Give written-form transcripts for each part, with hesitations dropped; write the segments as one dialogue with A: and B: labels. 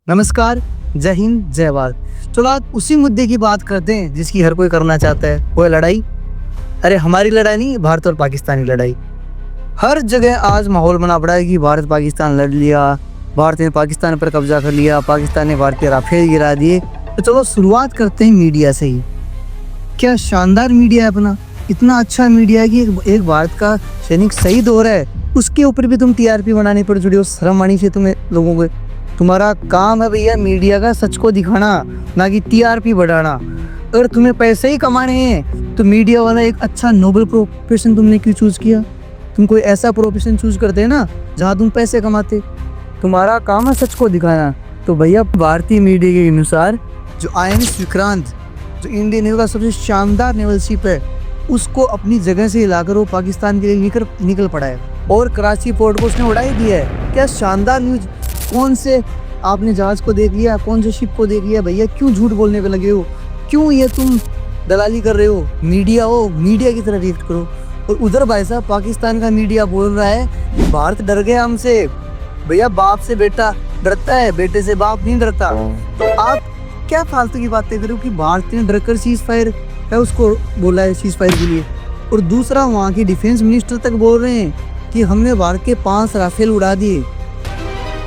A: नमस्कार, जय हिंद, जय भारत। चलो आज उसी मुद्दे की बात करते हैं जिसकी हर कोई करना चाहता है, वो है लड़ाई। अरे हमारी लड़ाई नहीं, भारत और पाकिस्तान की लड़ाई। हर जगह आज माहौल बना पड़ा है कि भारत पाकिस्तान लड़ लिया, भारत ने पाकिस्तान पर कब्जा कर लिया, पाकिस्तान ने भारत के राफेल गिरा दिए। तो चलो शुरुआत करते हैं मीडिया से ही। क्या शानदार मीडिया है अपना, इतना अच्छा मीडिया है कि एक भारत का सैनिक शहीद हो रहा है, उसके ऊपर भी तुम टीआरपी बनाने पर जुड़े हो। शर्म आनी चाहिए तुम्हें लोगों को। तुम्हारा काम है भैया मीडिया का सच को दिखाना, ना कि टीआरपी बढ़ाना। अगर तुम्हें पैसे ही कमाने हैं तो मीडिया वाला एक अच्छा नोबल प्रोफेशन तुमने क्यों चूज किया? तुम कोई ऐसा प्रोफेशन चूज करते हैं ना जहाँ तुम पैसे कमाते। तुम्हारा काम है सच को दिखाना। तो भैया भारतीय मीडिया के अनुसार जो INS विक्रांत, जो इंडियन नेवी का सबसे शानदार नेवल शिप है, उसको अपनी जगह से हिलाकर वो पाकिस्तान के लिए निकल पड़ा है और कराची पोर्ट को उसने उड़ा ही दिया है। क्या शानदार न्यूज! कौन से आपने जहाज को देख लिया, कौन से शिप को देख लिया? भैया क्यों झूठ बोलने पे लगे हो? क्यों ये तुम दलाली कर रहे हो? मीडिया हो, मीडिया की तरह रिएक्ट करो। और उधर भाई साहब पाकिस्तान का मीडिया बोल रहा है भारत डर गया हमसे। भैया बाप से बेटा डरता है, बेटे से बाप नहीं डरता। तो आप क्या फालतू की बातें कर रहे हो कि भारत ने डरकर सीज फायर है उसको बोला है सीज फायर के लिए। और दूसरा वहाँ के डिफेंस मिनिस्टर तक बोल रहे हैं कि हमने भारत के 5 राफेल उड़ा दिए।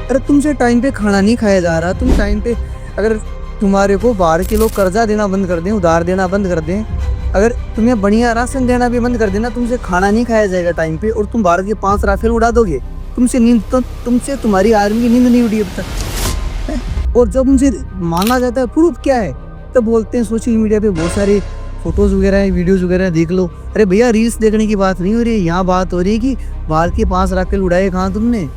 A: अरे तुमसे टाइम पे खाना नहीं खाया जा रहा। तुम टाइम पे, अगर तुम्हारे को बाहर के लोग कर्जा देना बंद कर दें, उधार देना बंद कर दें, अगर तुम्हें बढ़िया राशन देना भी बंद कर देना, तुमसे खाना नहीं खाया जाएगा टाइम पे, और तुम भारत के 5 राफेल उड़ा दोगे। तुमसे नींद तो तुमसे तुम्हारी आर्मी की नींद नहीं उड़ी अब तक। और जब उनसे मांगा जाता है प्रूफ क्या है, तब बोलते हैं सोशल मीडिया पे बहुत सारे फोटोज वगैरह है, वीडियोज वगैरह देख लो। अरे भैया रील्स देखने की बात नहीं हो रही है, यहाँ बात हो रही है कि भारत के 5 राफेल उड़ाए कहाँ तुमने?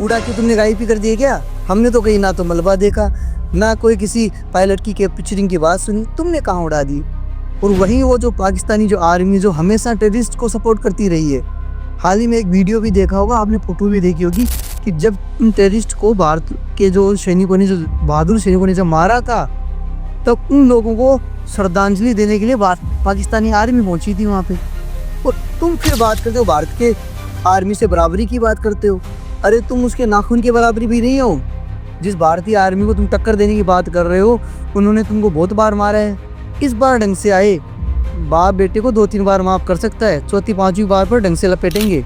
A: उड़ा के तुमने गायब ही कर दिए क्या? हमने तो कहीं ना तो मलबा देखा, ना कोई किसी पायलट की पिक्चरिंग की बात सुनी। तुमने कहाँ उड़ा दी? और वहीं वो जो पाकिस्तानी जो आर्मी जो हमेशा टेररिस्ट को सपोर्ट करती रही है। हाल ही में एक वीडियो भी देखा होगा आपने, फोटो भी देखी होगी कि जब उन टेररिस्ट को भारत के जो सैनिकों ने, जो बहादुर सैनिकों ने जब मारा था, तब उन लोगों को श्रद्धांजलि देने के लिए पाकिस्तानी आर्मी पहुंची थी वहाँ पे। और तुम फिर बात करते हो भारत के आर्मी से बराबरी की बात करते हो। अरे तुम उसके नाखून के बराबरी भी नहीं हो। जिस भारतीय आर्मी को तुम टक्कर देने की बात कर रहे हो, उन्होंने तुमको बहुत बार मारा है। इस बार ढंग से आए, बाप बेटे को 2-3 बार माफ़ कर सकता है, चौथी 5वीं बार पर ढंग से लपेटेंगे।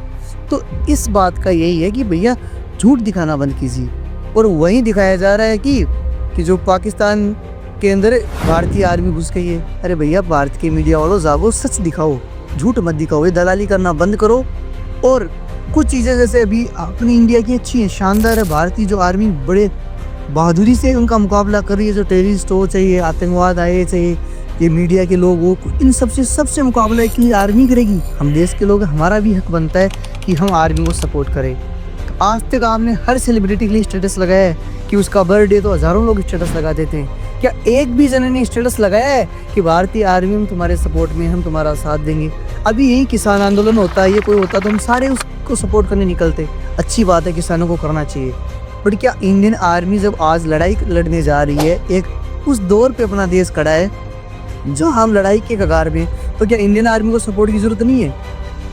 A: तो इस बात का यही है कि भैया झूठ दिखाना बंद कीजिए। और वहीं दिखाया जा रहा है कि जो पाकिस्तान के अंदर भारतीय आर्मी घुस गई है। अरे भैया भारत के मीडिया वालों जागो, सच दिखाओ, झूठ मत दिखाओ, ये दलाली करना बंद करो। और कुछ चीज़ें जैसे अभी अपनी इंडिया की अच्छी है, शानदार है। भारतीय जो आर्मी बड़े बहादुरी से उनका मुकाबला कर रही है। जो टेररिस्ट हो चाहिए, आतंकवाद आए चाहिए, ये मीडिया के लोग हो, इन सबसे मुकाबला की आर्मी करेगी। हम देश के लोग, हमारा भी हक बनता है कि हम आर्मी को सपोर्ट करें। तो आज तक आपने हर सेलिब्रिटी के लिए स्टेटस लगाया है कि उसका बर्थडे तो हज़ारों लोग स्टेटस लगा देते हैं। क्या एक भी जने ने स्टेटस लगाया है कि भारतीय आर्मी में तुम्हारे सपोर्ट में, हम तुम्हारा साथ देंगे? अभी यही किसान आंदोलन होता है, ये कोई होता तो हम सारे उसको सपोर्ट करने निकलते। अच्छी बात है, किसानों को करना चाहिए। बट क्या इंडियन आर्मी जब आज लड़ाई लड़ने जा रही है, एक उस दौर पे अपना देश खड़ा है जो हम लड़ाई के कगार में, तो क्या इंडियन आर्मी को सपोर्ट की ज़रूरत नहीं है?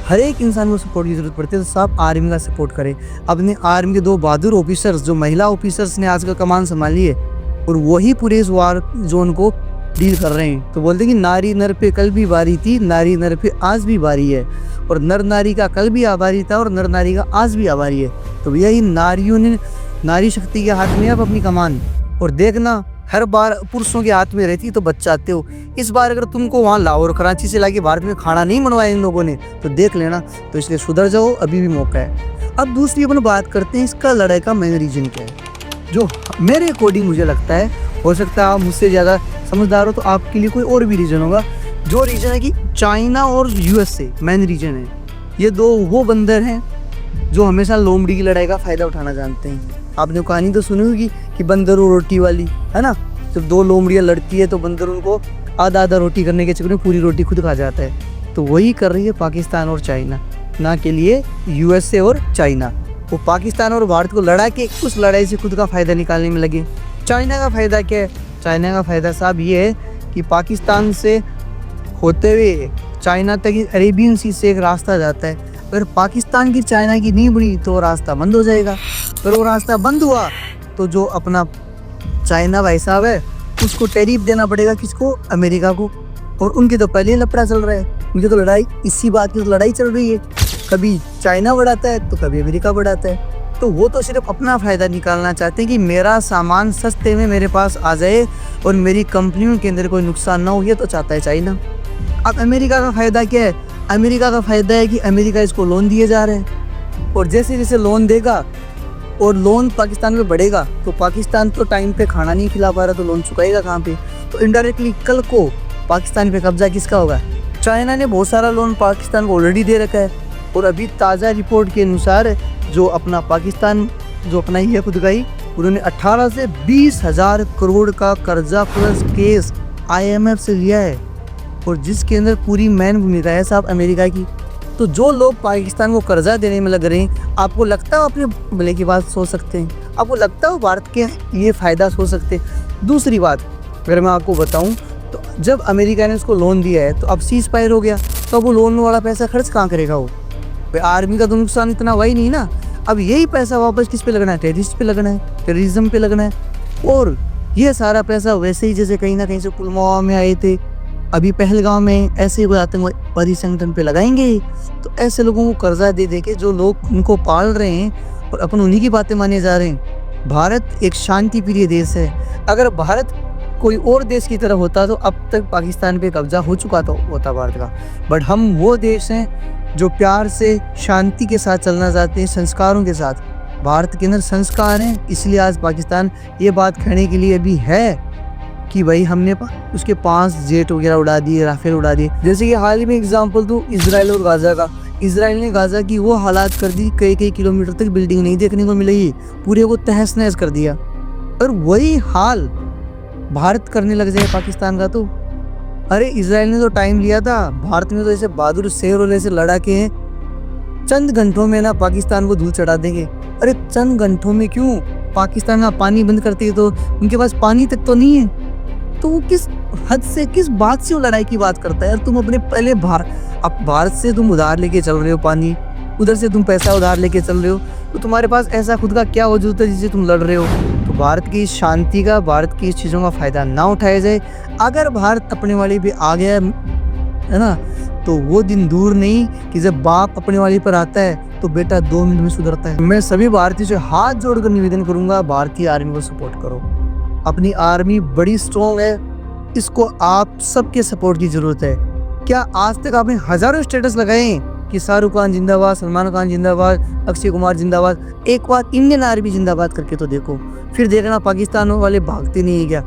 A: हर एक इंसान को सपोर्ट की ज़रूरत पड़ती है। तो सब आर्मी का सपोर्ट करें। अपने आर्मी के 2 बहादुर ऑफिसर्स, जो महिला ऑफिसर्स ने आजकल कमान संभाली है, और वही पूरे इस वार जोन को डील कर रहे हैं। तो बोलते हैं कि नारी नर पे कल भी बारी थी, नारी नर पे आज भी बारी है। और नर नारी का कल भी आभारी था और नर नारी का आज भी आभारी है। तो भैया इन नारियों ने, नारी शक्ति के हाथ में अब अपनी कमान। और देखना हर बार पुरुषों के हाथ में रहती तो बचाते हो। इस बार अगर तुमको वहाँ लाहौर कराची से लाके भारत में खाना नहीं बनवाया इन लोगों ने, तो देख लेना। तो इसलिए सुधर जाओ, अभी भी मौका है। अब दूसरी अपन बात करते हैं इसका लड़ाई का मेन रीजन क्या है। जो मेरे अकॉर्डिंग मुझे लगता है, हो सकता है आप मुझसे ज़्यादा समझदार हो, तो आपके लिए कोई और भी रीज़न होगा। जो रीज़न है कि चाइना और USA मेन रीज़न है। ये 2 वो बंदर हैं जो हमेशा लोमड़ी की लड़ाई का फ़ायदा उठाना जानते हैं। आपने कहानी तो सुनी होगी कि बंदर और रोटी वाली, है ना? जब 2 लोमड़ियाँ लड़ती है तो बंदर उनको आधा आधा रोटी करने के चक्कर में पूरी रोटी खुद खा जाता है। तो वही कर रही है पाकिस्तान और चाइना, ना के लिए USA और चाइना। वो पाकिस्तान और भारत को लड़ा के उस लड़ाई से खुद का फ़ायदा निकालने में लगे। चाइना का फ़ायदा क्या है? चाइना का फ़ायदा साहब ये है कि पाकिस्तान से होते हुए चाइना तक अरेबियन सी से एक रास्ता जाता है। अगर पाकिस्तान की चाइना की नहीं बनी तो रास्ता बंद हो जाएगा। अगर वो रास्ता बंद हुआ तो जो अपना चाइना भाई साहब है, उसको टैरिफ देना पड़ेगा किसको? अमेरिका को। और उनके तो पहले ही लफड़ा चल रहा है, उनकी तो लड़ाई इसी बात की तो लड़ाई चल रही है, कभी चाइना बढ़ाता है तो कभी अमेरिका बढ़ाता है। तो वो तो सिर्फ अपना फ़ायदा निकालना चाहते हैं कि मेरा सामान सस्ते में मेरे पास आ जाए और मेरी कंपनियों के अंदर कोई नुकसान ना हो, ये तो चाहता है चाइना। अब अमेरिका का फ़ायदा क्या है? अमेरिका का फ़ायदा है कि अमेरिका इसको लोन दिए जा रहे हैं, और जैसे जैसे लोन देगा और लोन पाकिस्तान में बढ़ेगा तो पाकिस्तान तो टाइम पे खाना नहीं खिला पा रहा, तो लोन चुकाएगा कहाँ पे? तो इनडायरेक्टली कल को पाकिस्तान पे कब्जा किसका होगा? चाइना ने बहुत सारा लोन पाकिस्तान को ऑलरेडी दे रखा है, और अभी ताज़ा रिपोर्ट के अनुसार जो अपना पाकिस्तान जो अपना ही है खुद का ही, उन्होंने 18 से 20 हज़ार करोड़ का कर्जा प्लस केस IMF से लिया है, और जिसके अंदर पूरी मैन भूमिका है साहब अमेरिका की। तो जो लोग पाकिस्तान को कर्जा देने में लग रहे हैं, आपको लगता है अपने भले की बात सोच सकते हैं? आपको लगता है भारत के ये फ़ायदा सोच सकते हैं? दूसरी बात अगर मैं आपको बताऊं, तो जब अमेरिका ने उसको लोन दिया है तो अब सीज फायर हो गया, तो अब वो लोन वाला पैसा खर्च कहाँ करेगा? वो आर्मी का तो नुकसान इतना हुआ ही नहीं ना। अब यही पैसा वापस किस पे लगना है? टेररिस्ट पे लगना है, टेररिज्म पे लगना है। और ये सारा पैसा वैसे ही जैसे कहीं ना कहीं से पुलवामा में आए थे, अभी पहलगांव में ऐसे ही आतंकवादी संगठन पे लगाएंगे। तो ऐसे लोगों को कर्जा दे दे के जो लोग उनको पाल रहे हैं और अपन उन्हीं की बातें माने जा रहे हैं। भारत एक शांति प्रिय देश है, अगर भारत कोई और देश की तरह होता तो अब तक पाकिस्तान पे कब्जा हो चुका तो होता भारत का। बट हम वो देश हैं जो प्यार से शांति के साथ चलना चाहते हैं, संस्कारों के साथ। भारत के अंदर संस्कार हैं, इसलिए आज पाकिस्तान ये बात कहने के लिए भी है कि भाई हमने उसके 5 जेट वगैरह उड़ा दिए, राफेल उड़ा दिए। जैसे कि हाल ही में एग्जांपल दूँ इसराइल और गाज़ा का, इसराइल ने गाज़ा की वो हालात कर दी, कई किलोमीटर तक बिल्डिंग नहीं देखने को मिलेगी, पूरे को तहस नहस कर दिया। और वही हाल भारत करने लग जाए पाकिस्तान का, तो अरे इसराइल ने तो टाइम लिया था, भारत में तो ऐसे बहादुर शेर और ऐसे लड़ाके हैं, चंद घंटों में ना पाकिस्तान को धूल चढ़ा देंगे। अरे चंद घंटों में क्यों? पाकिस्तान ना पानी बंद करती है तो उनके पास पानी तक तो नहीं है, तो वो किस हद से किस बात से वो लड़ाई की बात करता है यार? तुम अपने पहले भारत से तुम उधार लेके चल रहे हो पानी, उधर से तुम पैसा उधार लेके चल रहे हो, तो तुम्हारे पास ऐसा खुद का क्या वजूद है जिससे तुम लड़ रहे हो? तो भारत की इस शांति का, भारत की इस चीज़ों का फ़ायदा ना उठाया जाए। अगर भारत अपने वाली पे आ गया है ना, तो वो दिन दूर नहीं कि जब बाप अपने वाली पर आता है तो बेटा 2 मिनट में सुधरता है। मैं सभी भारतीयों से हाथ जोड़कर निवेदन करूंगा, भारतीय आर्मी को सपोर्ट करो। अपनी आर्मी बड़ी स्ट्रॉन्ग है, इसको आप सबके सपोर्ट की ज़रूरत है। क्या आज तक आपने हज़ारों स्टेटस लगाए कि शाहरुख खान जिंदाबाद, सलमान खान जिंदाबाद, अक्षय कुमार जिंदाबाद? एक बार इंडियन आर्मी जिंदाबाद करके तो देखो, फिर देखना पाकिस्तान वाले भागते नहीं है क्या?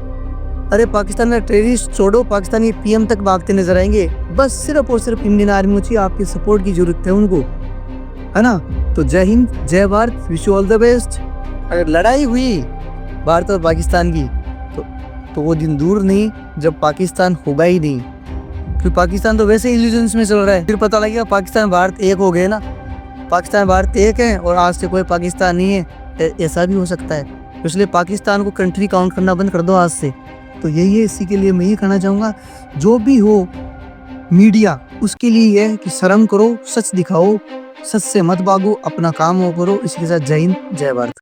A: अरे पाकिस्तान का टेररिस्ट छोड़ो, पाकिस्तानी PM तक भागते नजर आएंगे। बस सिर्फ और सिर्फ इंडियन आर्मी चाहिए, आपकी सपोर्ट की जरूरत है उनको, है ना? तो जय हिंद, जय Bharat, wish you all the best. अगर लड़ाई हुई भारत और पाकिस्तान की तो वो दिन दूर नहीं जब पाकिस्तान होगा ही नहीं। फिर पाकिस्तान तो वैसे इल्यूजन्स में चल रहा है, फिर पता लगेगा पाकिस्तान भारत एक हो गए ना, पाकिस्तान भारत एक है और आज से कोई पाकिस्तान नहीं है, ऐसा भी हो सकता है। इसलिए पाकिस्तान को कंट्री काउंट करना बंद कर दो आज से। तो यही है, इसी के लिए मैं ये कहना चाहूँगा, जो भी हो मीडिया उसके लिए ये है कि शर्म करो, सच दिखाओ, सच से मत भागो, अपना काम वो करो। इसके साथ जय हिंद, जय भारत।